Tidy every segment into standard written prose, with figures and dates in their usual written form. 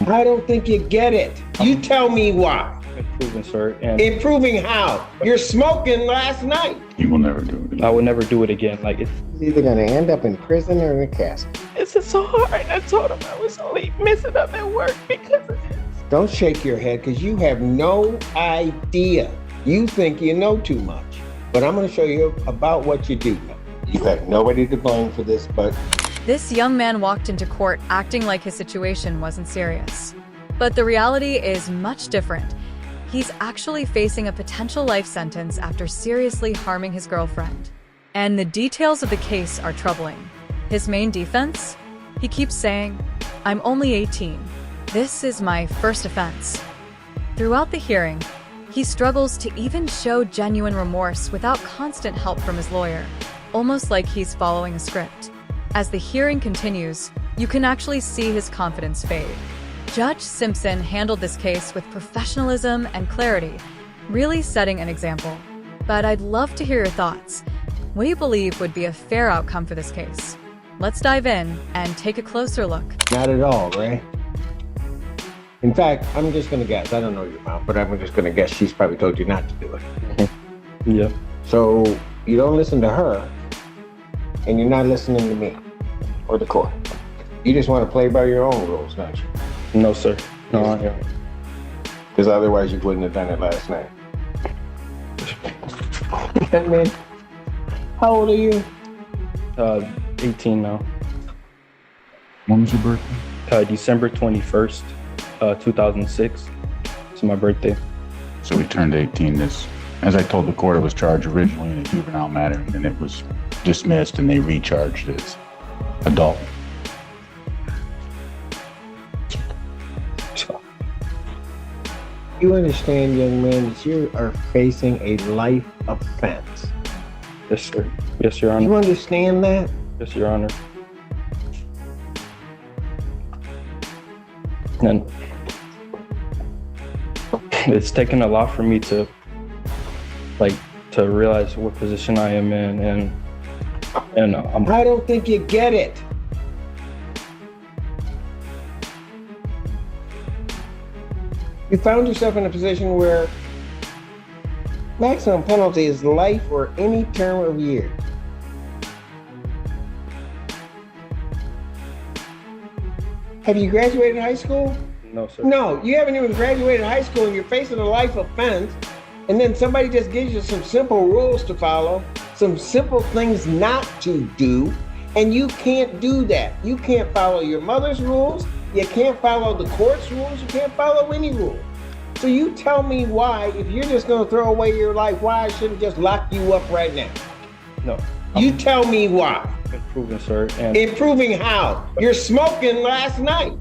I don't think you get it. You tell me why. Improving, sir. And Improving how? You're smoking last night. You will never do it. I would never do it again. Like, He's either gonna end up in prison or in a casket. it's just so hard. I told him I was only messing up at work because of this. Don't shake your head, because you have no idea. You think you know too much. But I'm gonna show you about what you do know. You have nobody to blame for this, but This young man walked into court acting like his situation wasn't serious. But the reality is much different. He's actually facing a potential life sentence after seriously harming his girlfriend. And the details of the case are troubling. His main defense? He keeps saying, "I'm only 18. This is my first offense." Throughout the hearing, he struggles to even show genuine remorse without constant help from his lawyer, almost like he's following a script. As the hearing continues, you can actually see his confidence fade. Judge Simpson handled this case with professionalism and clarity, really setting an example. But I'd love to hear your thoughts. What do you believe would be a fair outcome for this case? Let's dive in and take a closer look. not at all, Ray. In fact, I'm just gonna guess. I don't know your mom, but I'm just gonna guess she's probably told you not to do it. Yeah. So you don't listen to her, and you're not listening to me or the court. You just want to play by your own rules, don't you? No, sir. No, I don't. Because otherwise you wouldn't have done it last night. Young man, how old are you? 18 now. When was your birthday? December 21st, 2006. It's my birthday. So we turned 18 this, as I told the court, it was charged originally in a juvenile matter, and then it was dismissed and they recharged as adult. You understand, young man, that you are facing a life offense. Yes, sir. Yes, Your You Honor. understand that? Yes, Your Honor. And it's taken a lot for me to realize what position I am in, and I don't think you get it. You found yourself in a position where maximum penalty is life or any term of years. Have you graduated high school? no, sir. No, you haven't even graduated high school and you're facing a life offense, and then somebody just gives you some simple rules to follow, some simple things not to do, and you can't do that. You can't follow your mother's rules, you can't follow the court's rules, you can't follow any rule. So you tell me why, if you're just gonna throw away your life, why I shouldn't just lock you up right now? No. You tell me why. Improving, sir. And Improving how? You're smoking last night.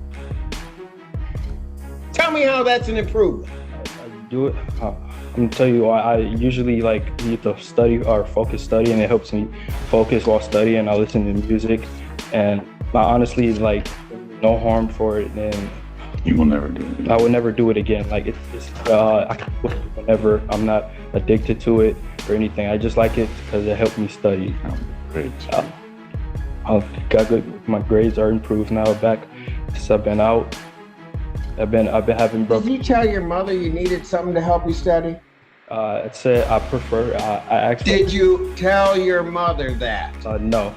Tell me how that's an improvement. I do it. I'm gonna tell you why. I usually need to study or focus study, and it helps me focus while studying. I listen to music, and I honestly no harm for it, and You will never do it. I would never do it again. I can do it whenever I'm not addicted to it or anything. I just like it because it helped me study. Great. I got good. My grades are improved now. Back since I've been out, I've been having Did broken. you tell your mother you needed something to help you study? I said I prefer. I actually. Did you tell your mother that? No.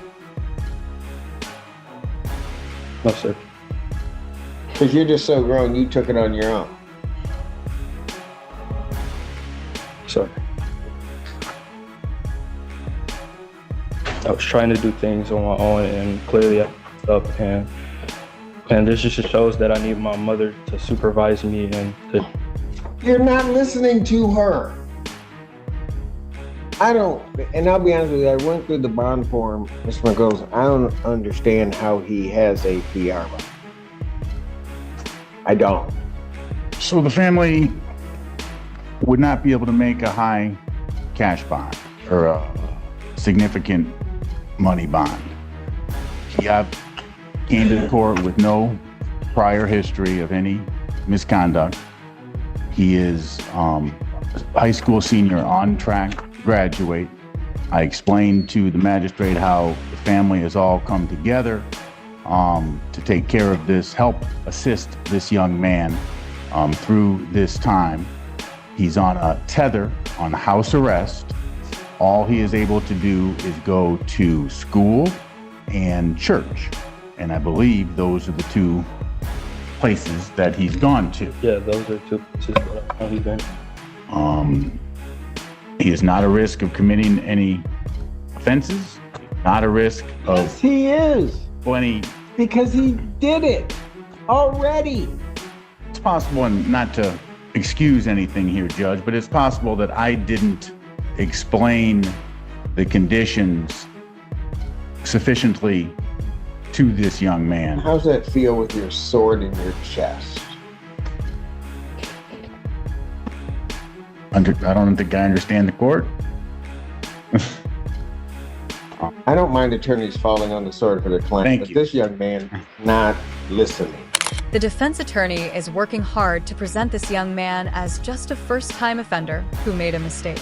No, sir. Because you're just so grown, you took it on your own. Sorry. I was trying to do things on my own, and clearly I fucked up, and this just shows that I need my mother to supervise me and to. You're not listening to her. I don't, and I'll be honest with you, I went through the bond form, Mr. McGoes. I don't understand how he has a PR bond. I don't. So the family would not be able to make a high cash bond or a significant money bond. He came to the court with no prior history of any misconduct. He is high school senior, on track to graduate. I explained to the magistrate how the family has all come together to take care of this, help assist this young man through this time. He's on a tether, on house arrest. All he is able to do is go to school and church. And I believe those are the two places that he's gone to. Yeah, those are two places that he's been. He is not a risk of committing any offenses, not a risk of Yes, he is. any. Because he did it already. It's possible, and not to excuse anything here, Judge, but it's possible that I didn't explain the conditions sufficiently to this young man. How's that feel with your sword in your chest? I don't think I understand the court. I don't mind attorneys falling on the sword for their client, Thank but you. this young man not listening. The defense attorney is working hard to present this young man as just a first-time offender who made a mistake.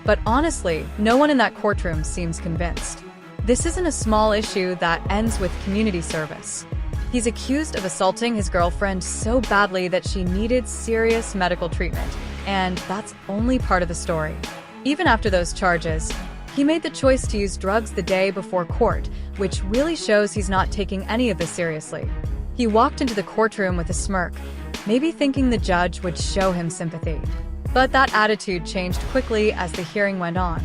But honestly, no one in that courtroom seems convinced. This isn't a small issue that ends with community service. He's accused of assaulting his girlfriend so badly that she needed serious medical treatment, and that's only part of the story. Even after those charges, he made the choice to use drugs the day before court, which really shows he's not taking any of this seriously. He walked into the courtroom with a smirk, maybe thinking the judge would show him sympathy. But that attitude changed quickly as the hearing went on.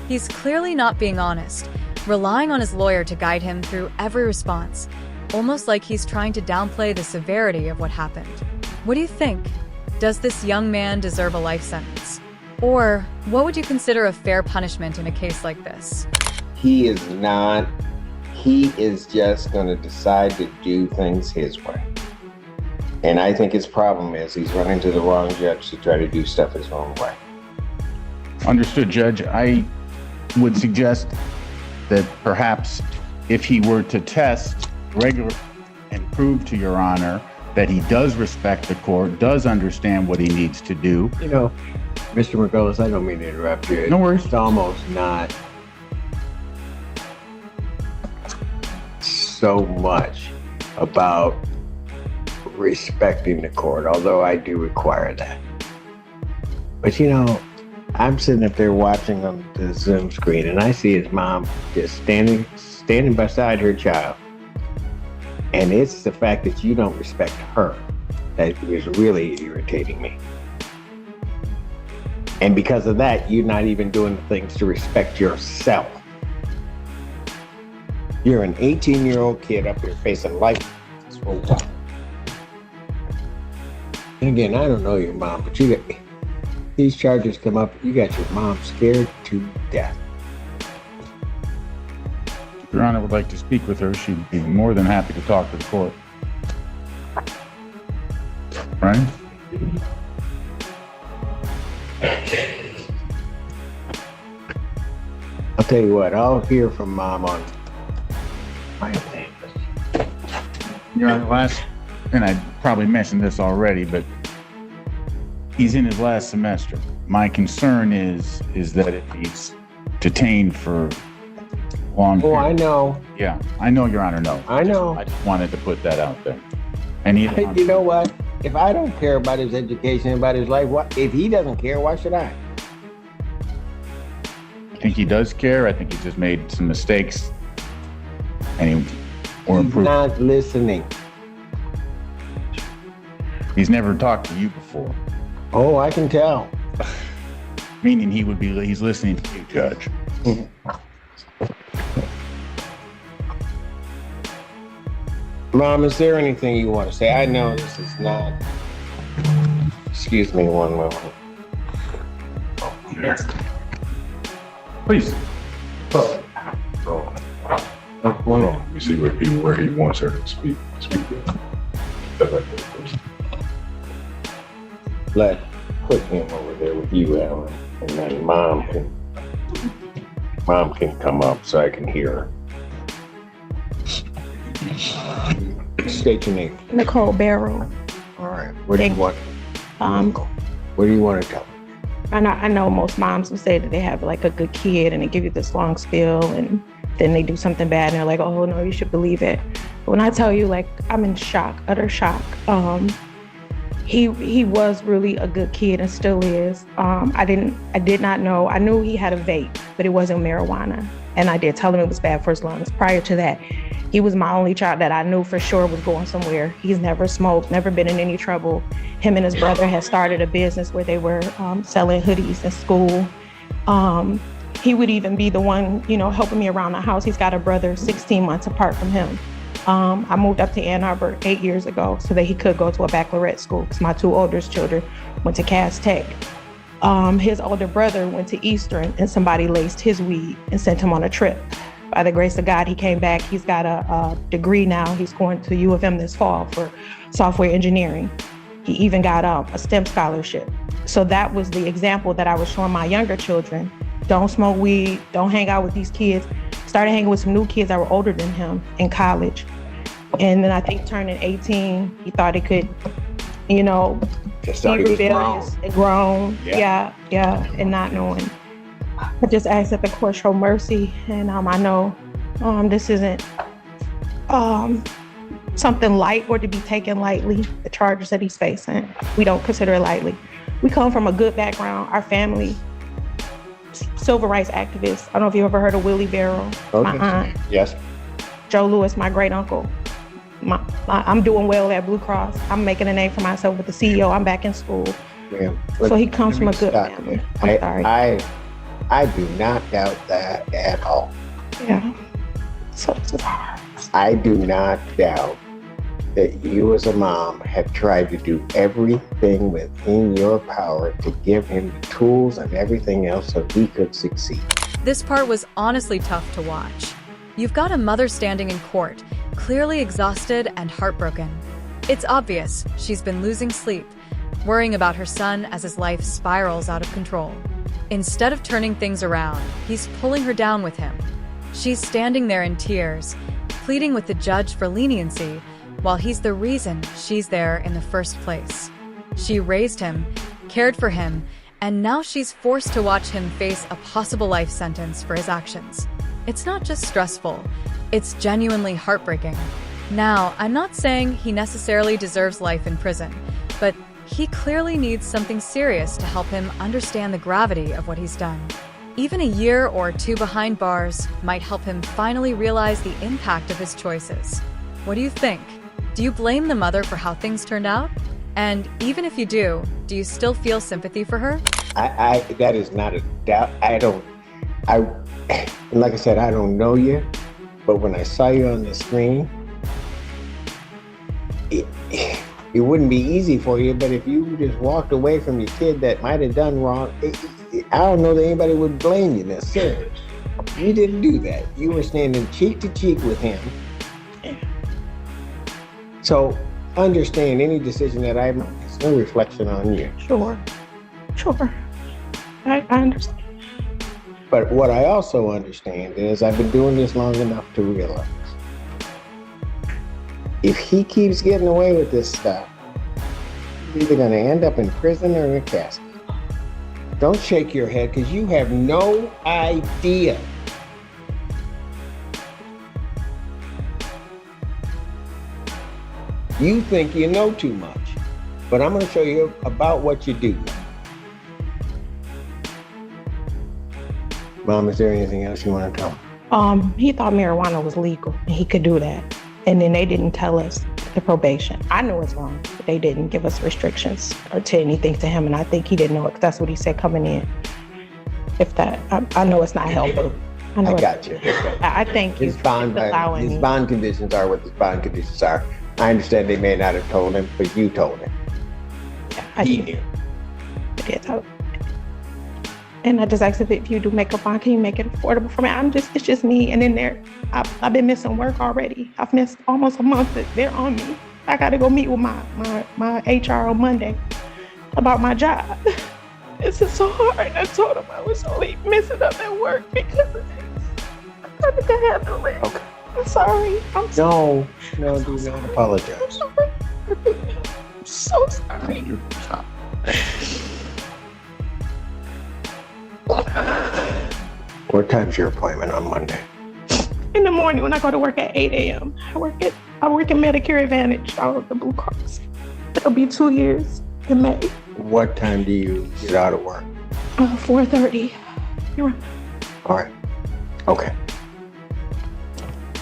He's clearly not being honest, relying on his lawyer to guide him through every response, almost like he's trying to downplay the severity of what happened. What do you think? Does this young man deserve a life sentence? Or what would you consider a fair punishment in a case like this? He is not. He is just going to decide to do things his way. And I think his problem is he's running to the wrong judge to try to do stuff his own way. Understood, Judge. I would suggest that perhaps if he were to test regularly and prove to Your Honor that he does respect the court, does understand what he needs to do. You know, Mr. McGullis, I don't mean to interrupt you. No worries. It's almost not so much about respecting the court, although I do require that. But you know, I'm sitting up there watching on the Zoom screen and I see his mom just standing beside her child. And it's the fact that you don't respect her that is really irritating me. And because of that, you're not even doing the things to respect yourself. You're an 18-year-old kid up here facing life. And again, I don't know your mom, but you got these charges come up, you got your mom scared to death. If Your Honor would like to speak with her, she'd be more than happy to talk to the court. Right? I'll tell you what, I'll hear from Mom on my thing. Your Honor, and I probably mentioned this already, but he's in his last semester. My concern is that if he's detained for long Oh, I period- know. Yeah, I know Your Honor knows. I know. I just wanted to put that out there. And he, You know what? If I don't care about his education, about his life, if he doesn't care, why should I? I think he does care. I think he's just made some mistakes. And or He's improved. not listening. He's never talked to you before, Oh, I can tell. meaning he's listening to you, Judge. Mom, is there anything you want to say? I know this is not. Excuse me one moment. Please. Let me see where he wants her to speak. Put him over there with you, Alan, and then Mom can come up so I can hear her. State your name. Nicole Barrow. All right. What do you want? What do you want to tell me? I know most moms will say that they have like a good kid and they give you this long spiel and then they do something bad and they're like, oh no, you should believe it. But when I tell you, like, I'm in shock, utter shock. He was really a good kid and still is. I did not know. I knew he had a vape, but it wasn't marijuana. And I did tell him it was bad for his lungs. Prior to that, he was my only child that I knew for sure was going somewhere. He's never smoked, never been in any trouble. Him and his brother had started a business where they were selling hoodies in school. He would even be the one, you know, helping me around the house. He's got a brother 16 months apart from him. I moved up to Ann Arbor 8 years ago so that he could go to a baccalaureate school because my two oldest children went to Cass Tech. His older brother went to Eastern and somebody laced his weed and sent him on a trip. By the grace of God, he came back. He's got a degree now. He's going to U of M this fall for software engineering. He even got a STEM scholarship. So that was the example that I was showing my younger children. Don't smoke weed, don't hang out with these kids. Started hanging with some new kids that were older than him in college. And then I think turning 18, he thought he could, you know, be rebellious and grown. Yeah, and not knowing. I just asked that the court show mercy, and I know this isn't something light or to be taken lightly, the charges that he's facing. We don't consider it lightly. We come from a good background. Our family, civil rights activists. I don't know if you ever heard of Willie Barrow, my aunt. Yes. Joe Lewis, my great uncle. I'm doing well at Blue Cross. I'm making a name for myself with the CEO. I'm back in school. Yeah. So he comes from a good family. I'm sorry. I do not doubt that at all. Yeah. So this is hard. I do not doubt that you as a mom have tried to do everything within your power to give him the tools and everything else so he could succeed. This part was honestly tough to watch. You've got a mother standing in court, clearly exhausted and heartbroken. It's obvious she's been losing sleep, worrying about her son as his life spirals out of control. Instead of turning things around, he's pulling her down with him. She's standing there in tears, pleading with the judge for leniency, while he's the reason she's there in the first place. She raised him, cared for him, and now she's forced to watch him face a possible life sentence for his actions. It's not just stressful, it's genuinely heartbreaking. Now, I'm not saying he necessarily deserves life in prison, but he clearly needs something serious to help him understand the gravity of what he's done. Even a year or two behind bars might help him finally realize the impact of his choices. What do you think? Do you blame the mother for how things turned out? And even if you do you still feel sympathy for her? That is not a doubt. Like I said, I don't know you, but when I saw you on the screen, it wouldn't be easy for you, but if you just walked away from your kid that might have done wrong, I don't know that anybody would blame you necessarily. You didn't do that. You were standing cheek to cheek with him. So understand any decision that I make, it's no reflection on you. Sure. I understand. But what I also understand is I've been doing this long enough to realize if he keeps getting away with this stuff, he's either going to end up in prison or in a casket. Don't shake your head because you have no idea. You think you know too much, but I'm going to show you about what you do. Mom, is there anything else you want to tell me? He thought marijuana was legal and he could do that. And then they didn't tell us the probation. I knew it's wrong, but they didn't give us restrictions or to anything to him. And I think he didn't know it because that's what he said coming in. If that, I know it's not helpful. I got you. I think his bond conditions are what his bond conditions are. I understand they may not have told him, but you told him. Yeah, he knew. I did tell him. And I just asked if you do make a bond, can you make it affordable for me? It's just me. And then I've been missing work already. I've missed almost a month that they're on me. I got to go meet with my HR on Monday about my job. This is so hard. I told him I was only messing up at work because of this. I couldn't handle it. Okay. I'm sorry. No, do not apologize. I'm sorry. I'm so sorry. What time's your appointment on Monday? In the morning when I go to work at 8 a.m. I work in Medicare Advantage. I work the Blue Cross. It'll be 2 years in May. What time do you get out of work? 4:30. You're right. All right. Okay.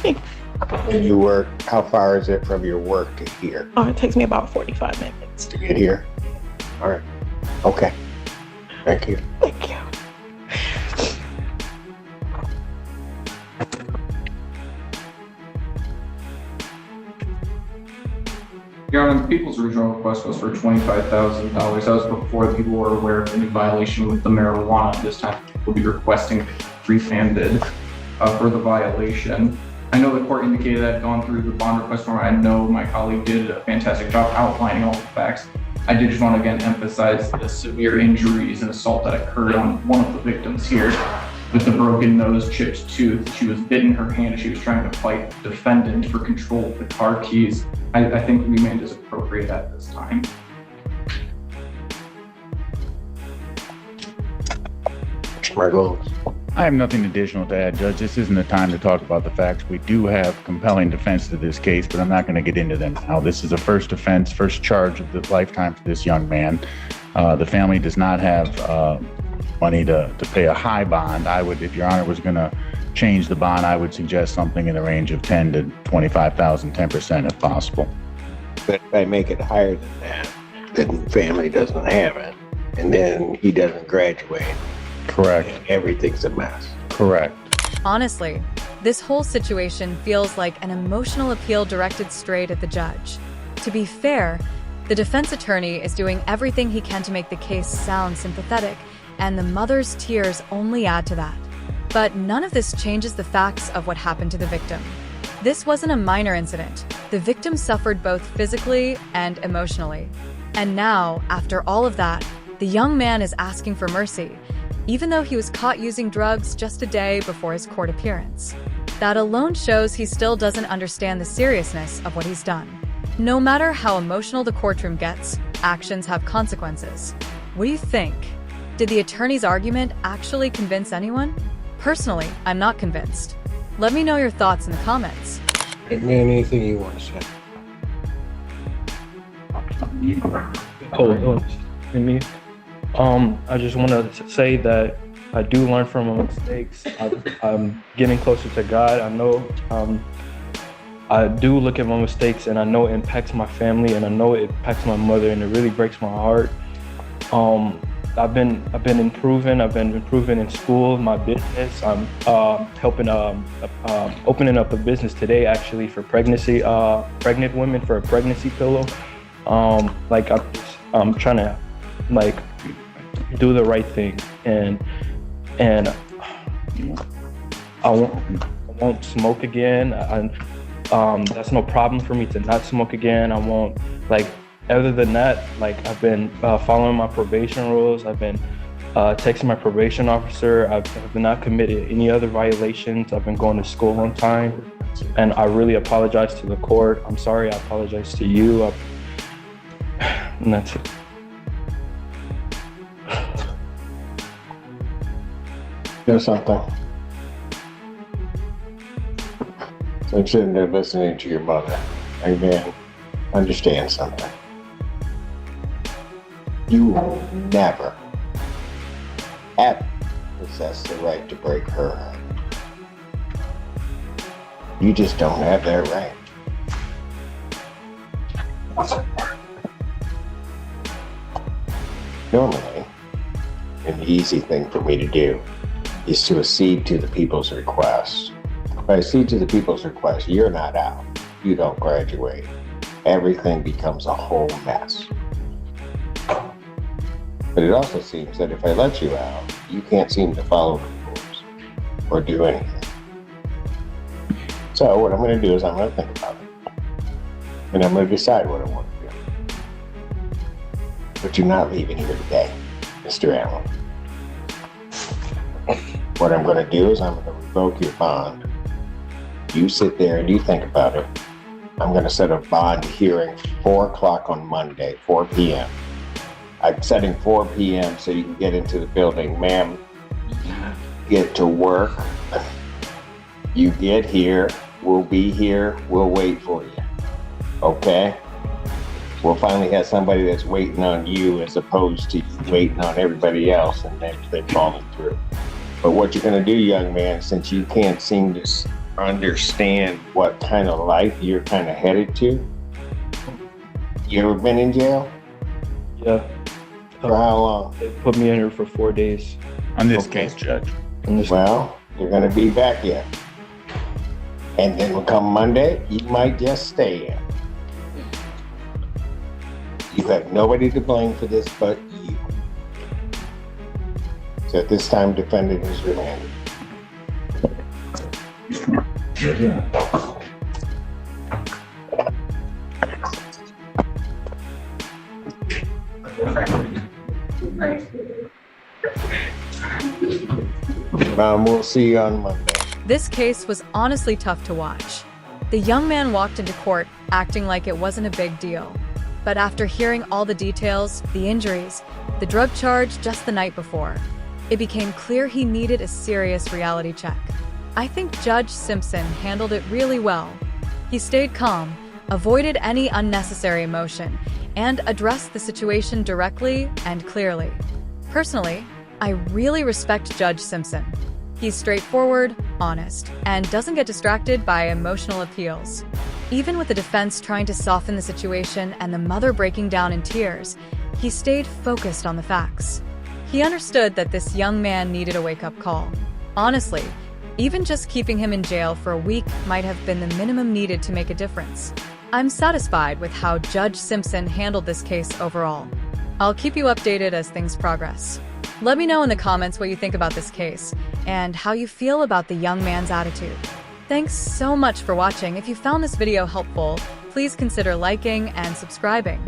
And you work, how far is it from your work to here? It takes me about 45 minutes. To get here? All right. Okay. Thank you. Thank you. Your Honor, the people's original request was for $25,000. That was before the people were aware of any violation with the marijuana. This time, we'll be requesting refunded for the violation. I know the court indicated that had gone through the bond request form. I know my colleague did a fantastic job outlining all the facts. I did just want to again emphasize the severe injuries and assault that occurred on one of the victims here with the broken nose, chipped tooth. She was bitten her hand. She was trying to fight the defendant for control of the car keys. I think remand is appropriate at this time. I have nothing additional to add, Judge. This isn't the time to talk about the facts. We do have compelling defense to this case, but I'm not going to get into them now. This is a first offense, first charge of the lifetime for this young man. The family does not have money to pay a high bond. I would, if Your Honor was going to change the bond, I would suggest something in the range of 10 to 25,000, 10% if possible. But if I make it higher than that, then the family doesn't have it. And then he doesn't graduate. Correct. And everything's a mess. Correct. Honestly, this whole situation feels like an emotional appeal directed straight at the judge. To be fair, the defense attorney is doing everything he can to make the case sound sympathetic, and the mother's tears only add to that. But none of this changes the facts of what happened to the victim. This wasn't a minor incident. The victim suffered both physically and emotionally. And now, after all of that, the young man is asking for mercy, even though he was caught using drugs just a day before his court appearance. That alone shows he still doesn't understand the seriousness of what he's done. No matter how emotional the courtroom gets, actions have consequences. What do you think? Did the attorney's argument actually convince anyone? Personally, I'm not convinced. Let me know your thoughts in the comments. Man, anything you want to say? Hold on. Me. I just want to say that I do learn from my mistakes. I'm getting closer to God. I know I do look at my mistakes, and I know it impacts my family, and I know it impacts my mother, and it really breaks my heart. I've been improving. I've been improving in school, my business. I'm helping opening up a business today, actually, for pregnant women, for a pregnancy pillow. I'm trying to do the right thing, and I won't smoke again. That's no problem for me to not smoke again. I won't Other than that, I've been following my probation rules. I've been texting my probation officer. I've not committed any other violations. I've been going to school on time, and I really apologize to the court. I'm sorry. I apologize to you. And that's it. There's something. So I'm sitting there listening to your mother. Man, understand something. You will never, ever possess the right to break her heart. You just don't have that right. Normally, an easy thing for me to do is to accede to the people's request. If I accede to the people's request, you're not out. You don't graduate. Everything becomes a whole mess. But it also seems that if I let you out, you can't seem to follow the rules or do anything. So what I'm going to do is I'm going to think about it. And I'm going to decide what I want to do. But you're not leaving here today, Mr. Allen. What I'm going to do is I'm going to revoke your bond. You sit there and you think about it. I'm going to set a bond hearing 4 o'clock on Monday, 4 p.m. I'm setting 4 p.m. so you can get into the building. Ma'am, get to work. You get here, we'll be here, we'll wait for you. Okay? We'll finally have somebody that's waiting on you as opposed to you waiting on everybody else and then they're falling through. But what you're going to do, young man, since you can't seem to understand what kind of life you're kind of headed to, you ever been in jail? Yeah. For how long? They put me in here for 4 days. On this case, Judge. Well, you're going to be back in. And then come Monday, you might just stay in. You have nobody to blame for this but you. So at this time, defendant is remanded. We'll see you on Monday. This case was honestly tough to watch. The young man walked into court acting like it wasn't a big deal. But after hearing all the details, the injuries, the drug charge just the night before, it became clear he needed a serious reality check. I think Judge Simpson handled it really well. He stayed calm, avoided any unnecessary emotion, and addressed the situation directly and clearly. Personally, I really respect Judge Simpson. He's straightforward, honest, and doesn't get distracted by emotional appeals. Even with the defense trying to soften the situation and the mother breaking down in tears, he stayed focused on the facts. He understood that this young man needed a wake-up call. Honestly, even just keeping him in jail for a week might have been the minimum needed to make a difference. I'm satisfied with how Judge Simpson handled this case overall. I'll keep you updated as things progress. Let me know in the comments what you think about this case and how you feel about the young man's attitude. Thanks so much for watching. If you found this video helpful, please consider liking and subscribing.